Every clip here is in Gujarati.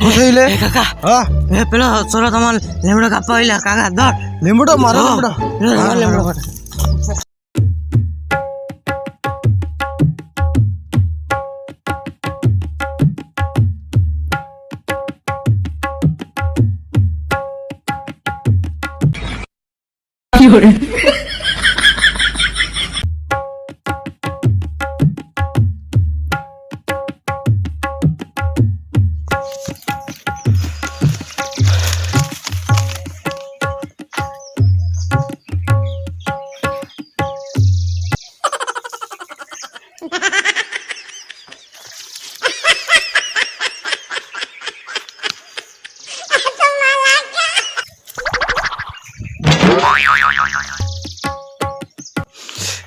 Kusile. kakak. Ah, Pelo solo teman lembu kapal ilah kakak dor. limbudo maro limbudo. Lembu.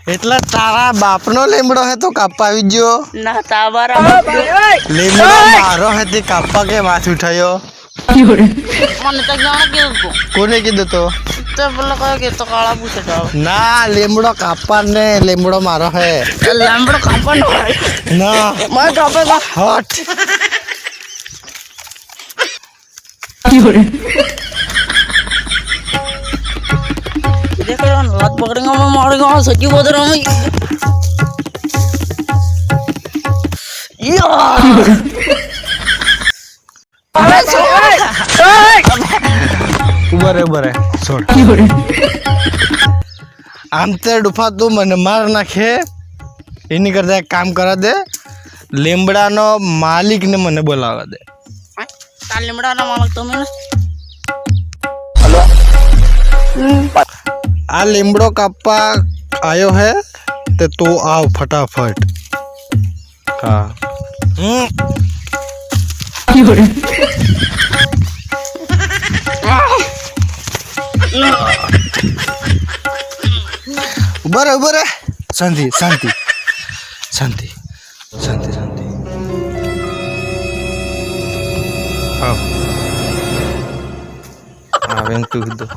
એટલે તારા બાપનો લીમડો હે તો કાપવા આવી ગયો. ના તાવારા લીમડો મારો હે તે કાપવા કે માથું ઉઠાયો. મને તો જાણે કીધું તું કોને કીધું તો? તો પેલો કહે કે તો કાળા પૂછે તો ના લીમડો કાપવા ને લીમડો મારો હે. લેમડો કાપવાનો હોય ના મારે કાપે તો હટ. देखो लात पकड़ेंगे मैं मारेगा सच्ची बोल रहा हूँ ઉભા રે છોડ. આમ તે ડુફા તું મને માર નાખે એની કરતા એક કામ કરા દે, લીમડાનો માલિક ને મને બોલાવા દે. ताल लिमड़ा ना मालक तो मैं આ લીમડો કાપવા આવ્યો હે તે તું આવ ફટાફટ. હા ઉભા રે શાંતિ શાંતિ શાંતિ શાંતિ શાંતિ. આવ આવે તું કીધું.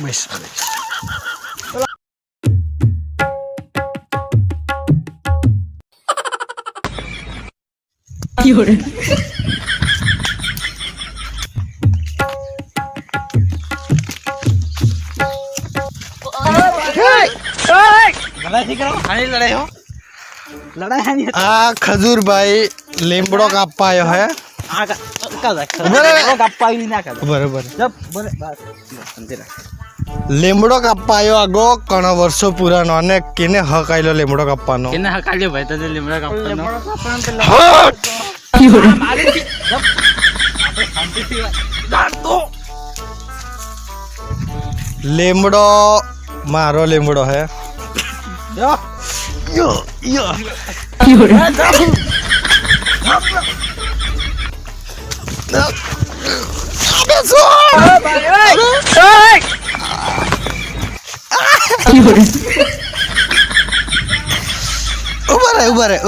બસ આ ખજૂરભાઈ લીમડો કાપવા આવ્યો હે. લીમડો કાપવા આવ્યો આગો ઘણા વર્ષો પુરાનો અને કેને હક આયલો લીમડો કાપવાનો? કેને હકાલ્યો ભાઈ તો લીમડા કાપવાનો લીમડો મારો લીમડો હે.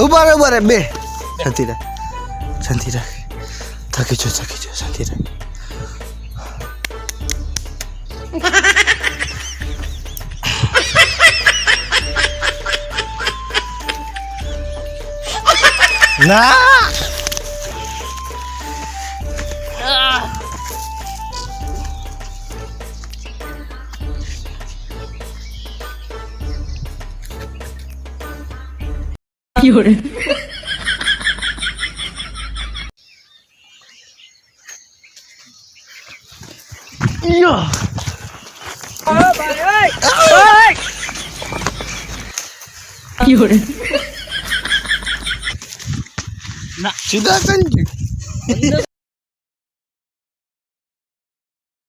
ઉભા રે બે શાંતિ રાખ થાકી જો શાંતિ રાખ. ના સીધા કંજી